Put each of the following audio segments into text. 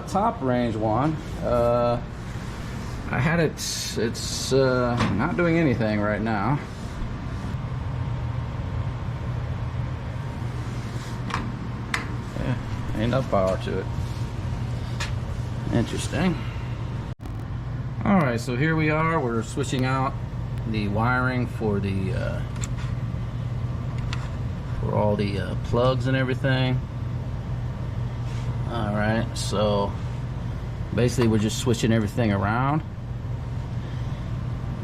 top range one. I had it, it's not doing anything right now. Yeah, ain't enough power to it. Interesting. Alright, so here we are. We're switching out the wiring for the for all the plugs and everything. Alright, so basically we're just switching everything around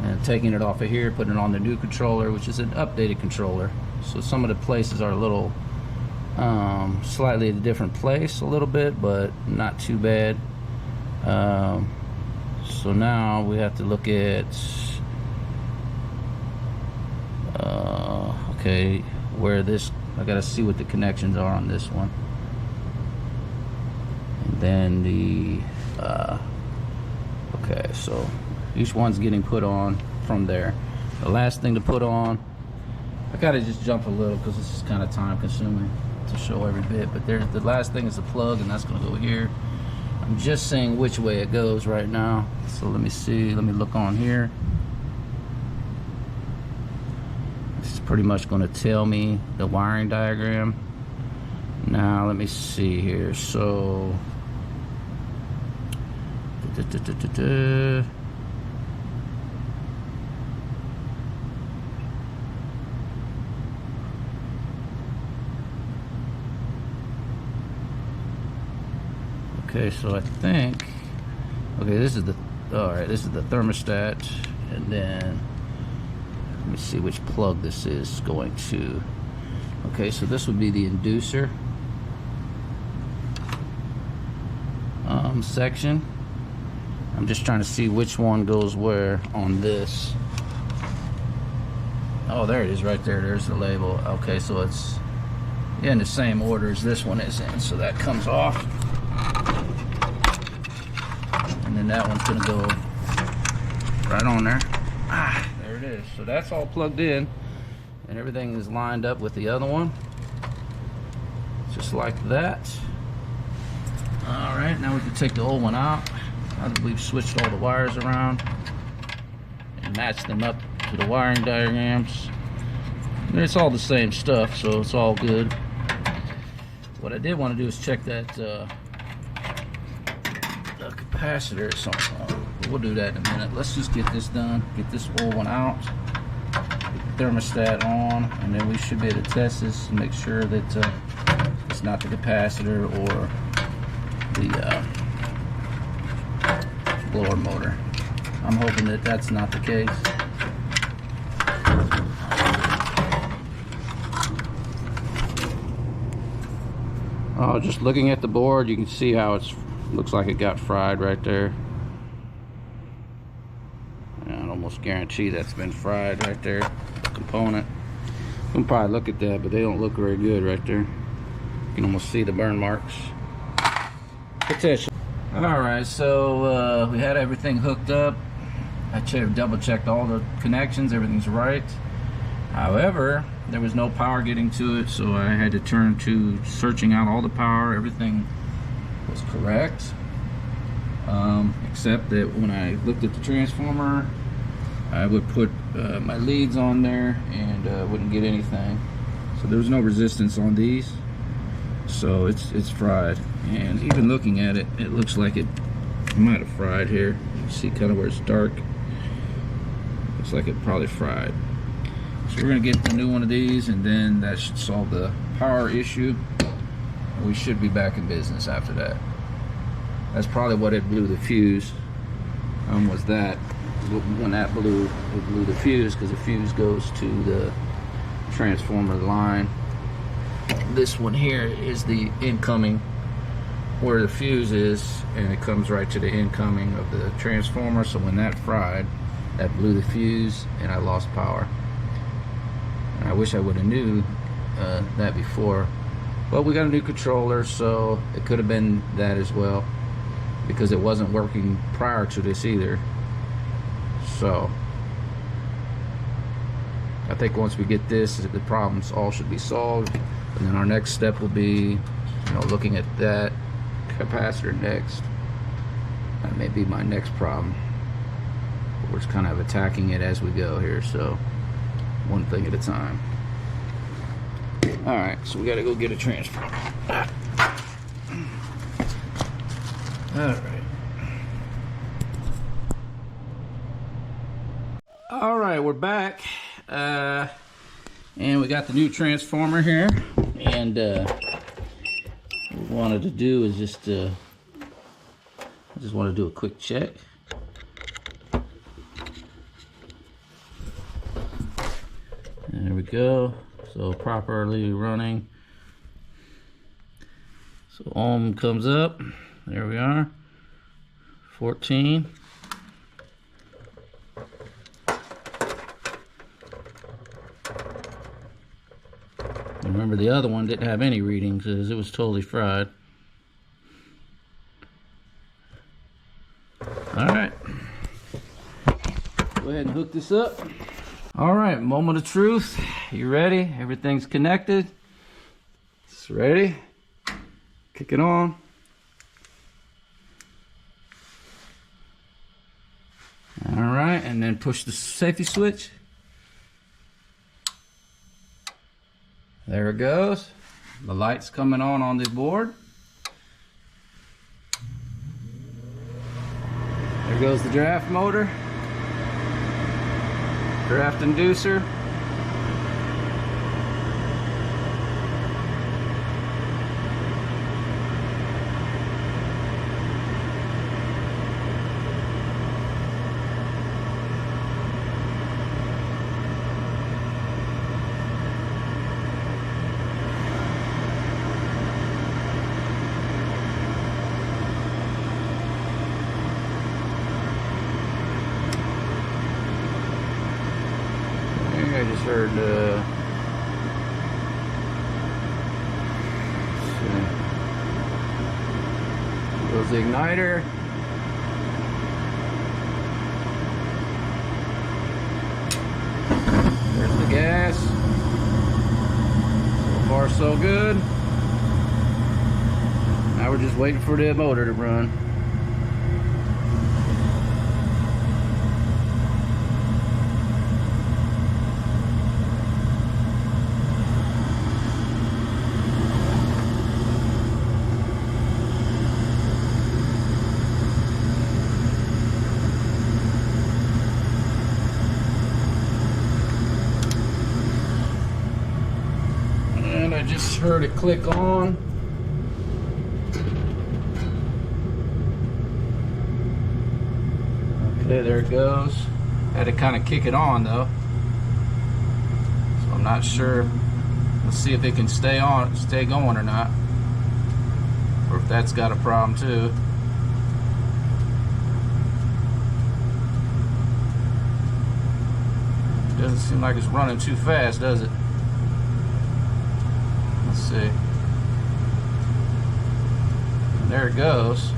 and taking it off of here, putting it on the new controller, which is an updated controller. So some of the places are a little slightly at a different place a little bit, but not too bad. So now we have to look at okay, where this, I gotta see what the connections are on this one, and then the okay, so each one's getting put on from there. The last thing to put on, I gotta just jump a little because this is kind of time consuming to show every bit, but there's the last thing is the plug, and that's gonna go here. I'm just saying which way it goes right now. So let me see, let me look on here. This is pretty much going to tell me the wiring diagram. Now let me see here. So okay, so I think, okay, this is the, all right, this is the thermostat, and then let me see which plug this is going to. Okay, so this would be the inducer section. I'm just trying to see which one goes where on this. Oh, there it is right there. There's the label. Okay, so it's in the same order as this one is in, so that comes off. And then that one's gonna go right on there. Ah, there it is. So that's all plugged in, and everything is lined up with the other one, just like that. All right, now we can take the old one out. Now that we've switched all the wires around and matched them up to the wiring diagrams, and it's all the same stuff, so it's all good. What I did want to do is check that capacitor or something. We'll do that in a minute. Let's just get this done, get this old one out, get the thermostat on, and then we should be able to test this and make sure that it's not the capacitor or the blower motor. I'm hoping that that's not the case. Oh, just looking at the board, you can see how it's looks like it got fried right there. I'd almost guarantee that's been fried right there. Component. You can probably look at that, but they don't look very good right there. You can almost see the burn marks. Potential. Alright, so we had everything hooked up. I double checked all the connections, everything's right. However, there was no power getting to it, so I had to turn to searching out all the power. Everything was correct, except that when I looked at the transformer, I would put my leads on there and wouldn't get anything. So there was no resistance on these, so it's fried. And even looking at it, it looks like it might have fried here. You see kind of where it's dark. Looks like it probably fried. So we're gonna get the new one of these, and then that should solve the power issue. We should be back in business after that. That's probably what it blew the fuse. Was that when that blew, it blew the fuse, because the fuse goes to the transformer line. This one here is the incoming, where the fuse is, and it comes right to the incoming of the transformer. So when that fried, that blew the fuse, and I lost power. And I wish I would have knew that before. But we got a new controller, so it could have been that as well, because it wasn't working prior to this either. So I think once we get this, the problems all should be solved, and then our next step will be, looking at that capacitor next. That may be my next problem. We're just kind of attacking it as we go here, so one thing at a time. Alright, so we gotta go get a transformer. Alright. Alright, we're back. And we got the new transformer here. And what we wanted to do is just I just want to do a quick check. There we go. So properly running. So ohm comes up. There we are. 14. Remember, the other one didn't have any readings because it was totally fried. Alright. Go ahead and hook this up. Alright, moment of truth. You ready? Everything's connected. It's ready. Kick it on. Alright, and then push the safety switch. There it goes. The light's coming on the board. There goes the draft motor. Draft inducer. I just heard goes the igniter. There's the gas. So far so good. Now we're just waiting for the motor to run. I just heard it click on. Okay, there it goes. Had to kind of kick it on though. So I'm not sure. Let's see if it can stay going or not. Or if that's got a problem too. Doesn't seem like it's running too fast, does it? Let's see. And there it goes.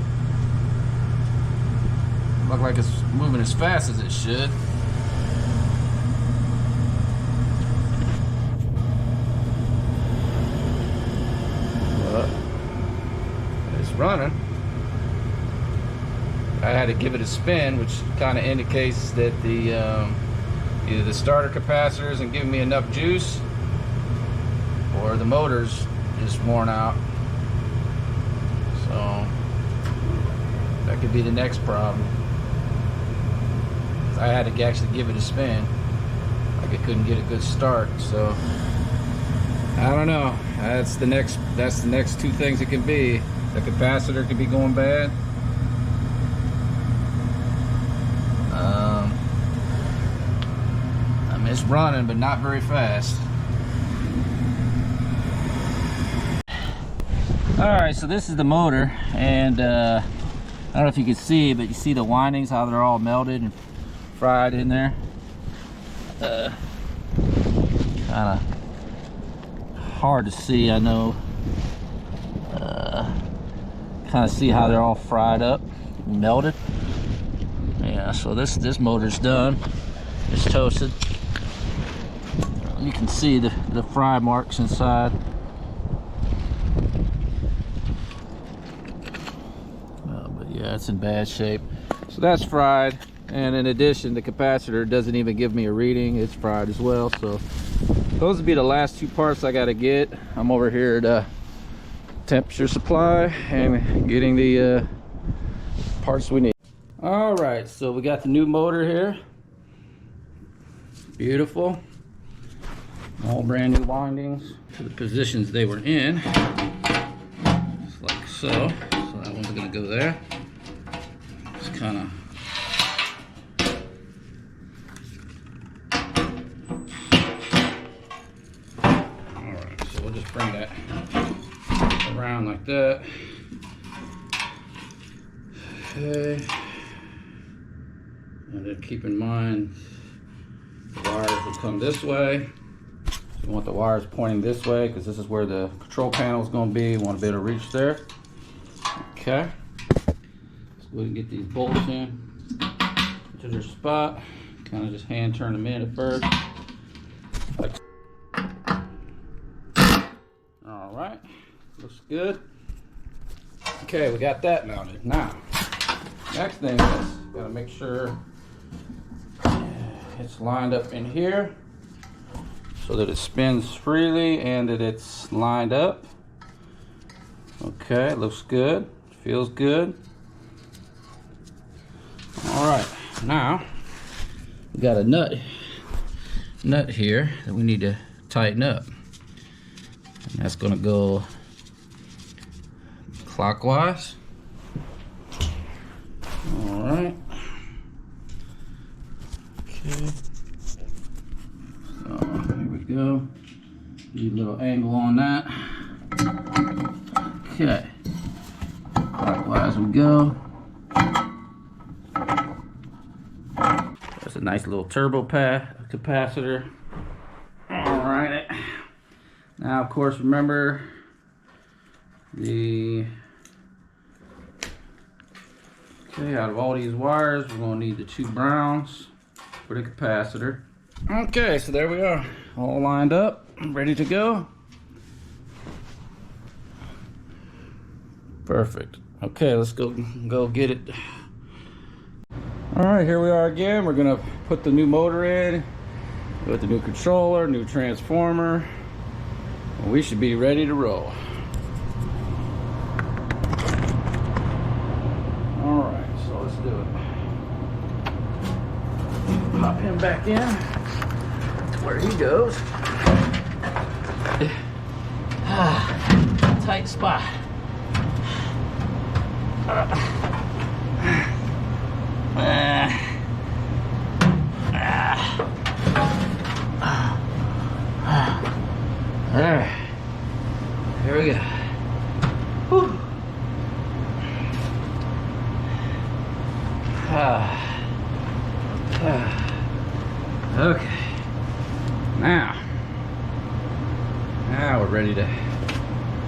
Look like it's moving as fast as it should. But it's running. I had to give it a spin, which kind of indicates that the either the starter capacitor isn't giving me enough juice, or the motor's just worn out. So that could be the next problem. I had to actually give it a spin. Like I couldn't get a good start. So I don't know. That's the next two things it can be. The capacitor could be going bad. I mean, it's running, but not very fast. Alright, so this is the motor, and I don't know if you can see, but you see the windings, how they're all melted and fried in there. Kind of hard to see, I know. Kind of see how they're all fried up, melted. Yeah, so this motor's done. It's toasted. You can see the fry marks inside. Yeah, it's in bad shape. So that's fried. And in addition, the capacitor doesn't even give me a reading. It's fried as well. So those would be the last two parts I got to get. I'm over here at temperature supply and getting the parts we need. All right, so we got the new motor here. Beautiful. All brand new windings to the positions they were in. Just like so. So that one's gonna go there. Just kind of we'll just bring that around like that. Okay. And then keep in mind the wires will come this way. So you want the wires pointing this way because this is where the control panel is going to be. You want to be able to reach there. Okay. Let's go ahead and get these bolts in to their spot. Kind of just hand turn them in at first. Like Alright, looks good. Okay, we got that mounted. Now, next thing is, gotta make sure it's lined up in here so that it spins freely and that it's lined up. Okay, looks good, feels good. Alright, now, we got a nut here that we need to tighten up. And that's going to go clockwise. All right. Okay. So here we go. Need a little angle on that. Okay. Clockwise we go. That's a nice little turbo capacitor. All right. Now, of course, remember out of all these wires, we're going to need the 2 browns for the capacitor. Okay, so there we are, all lined up, ready to go. Perfect. Okay, let's go get it. All right, here we are again. We're going to put the new motor in with the new controller, new transformer. We should be ready to roll. All right, so let's do it. Pop him back in to where he goes. Tight spot. There we go. Whew. Okay. Now we're ready to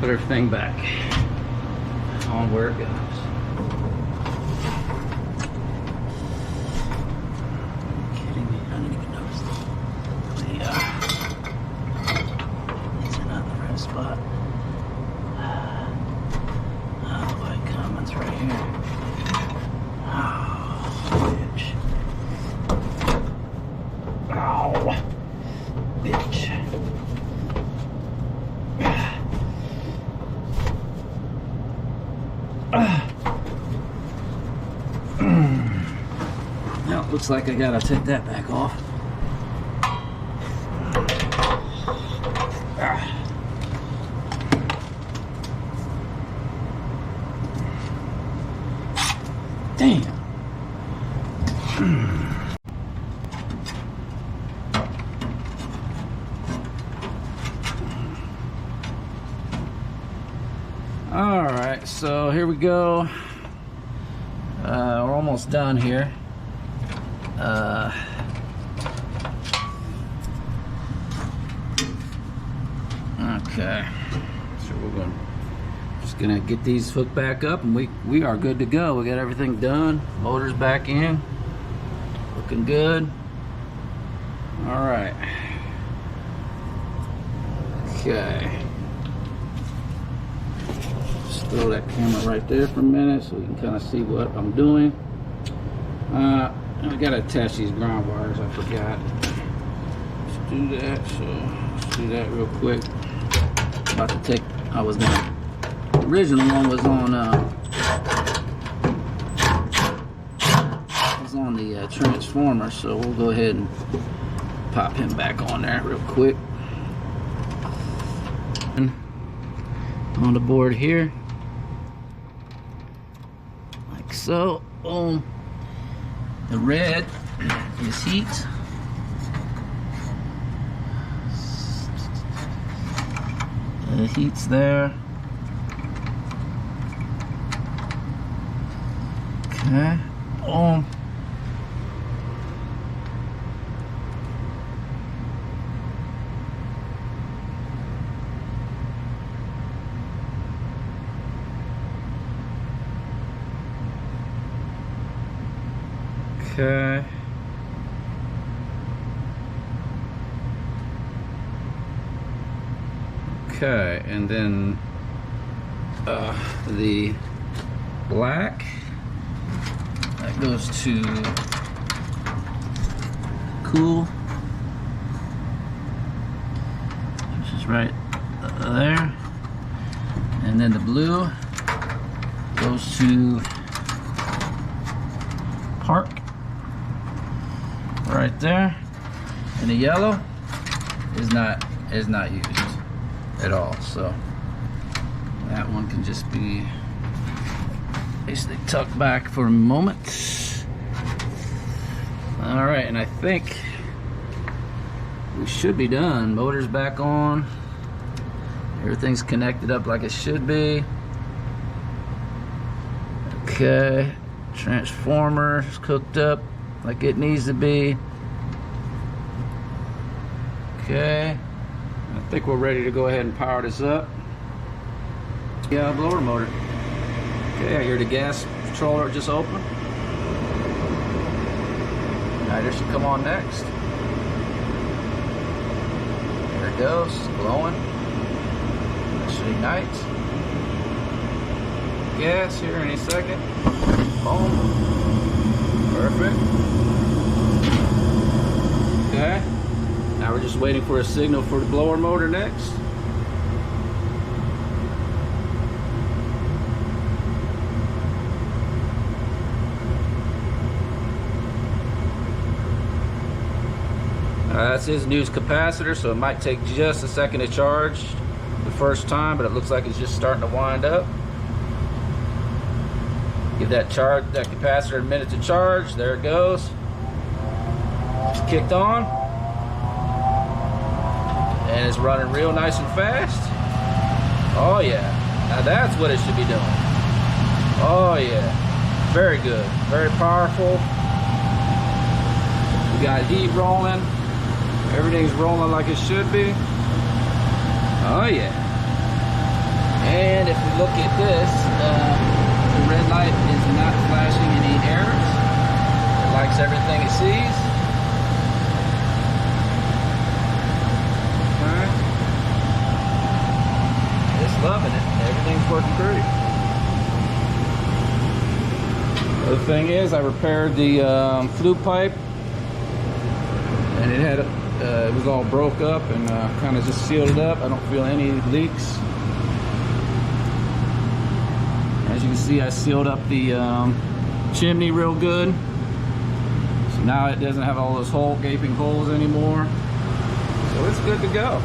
put our thing back on where it goes. Kidding me? I didn't even notice these are not the right spot. The white comment's right here. Oh, bitch. Ow. Bitch. Now it looks like I gotta take that back off. Damn. All right, so here we go. We're almost done here. Okay, so we're just gonna get these hooked back up, and we are good to go. We got everything done. Motor's back in, looking good. All right. Okay. throw that camera right there for a minute so you can kind of see what I'm doing. I gotta attach these ground wires, I forgot. Let's do that, so let's do that real quick. About to take, the original one was on the transformer, so we'll go ahead and pop him back on there real quick. On the board here, like so. Boom. The red is heat. The heat's there. Okay. Boom. Okay. Okay, and then the black that goes to cool, which is right there, and then the blue goes to park. Right there, and the yellow is not used at all, so that one can just be basically tucked back for a moment. All right, and I think we should be done. Motor's back on, everything's connected up like it should be. Okay, transformer is cooked up like it needs to be. Okay, I think we're ready to go ahead and power this up. Yeah, blower motor. Okay, I hear the gas controller just open. Now this should come on next. There it goes, glowing. That should ignite. Gas here any second. Boom. Perfect. Okay. Now we're just waiting for a signal for the blower motor next. That's his new capacitor, so it might take just a second to charge the first time, but it looks like it's just starting to wind up. Give that capacitor a minute to charge. There it goes. It's kicked on. And it's running real nice and fast. Oh yeah. Now that's what it should be doing. Oh yeah. Very good. Very powerful. We got heat rolling. Everything's rolling like it should be. Oh yeah. And if we look at this, the red light is not flashing any errors. It likes everything it sees. Okay. It's loving it. Everything's working great. The thing is, I repaired the flue pipe, and it was all broke up and kind of just sealed it up. I don't feel any leaks. As you can see, I sealed up the chimney real good. So now it doesn't have all those gaping holes anymore. So it's good to go.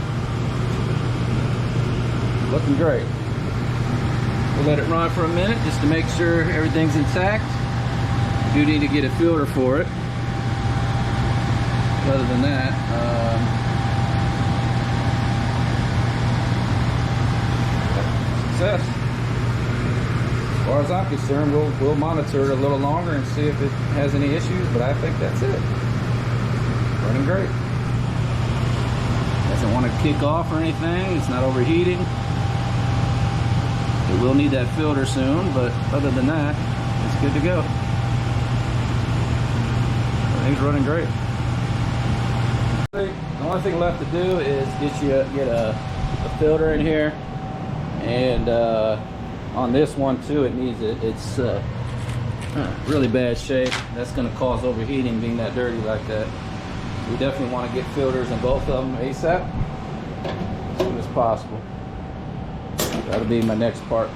Looking great. We'll let it run for a minute just to make sure everything's intact. We do need to get a filter for it. Other than that, success. As far as I'm concerned, we'll monitor it a little longer and see if it has any issues, but I think that's it. Running great. Doesn't want to kick off or anything. It's not overheating. It will need that filter soon, but other than that, it's good to go. Everything's running great. The only thing left to do is get a filter in here and On this one too, it needs it. It's really bad shape. That's going to cause overheating being that dirty like that. We definitely want to get filters in both of them ASAP, as soon as possible. That'll be my next part.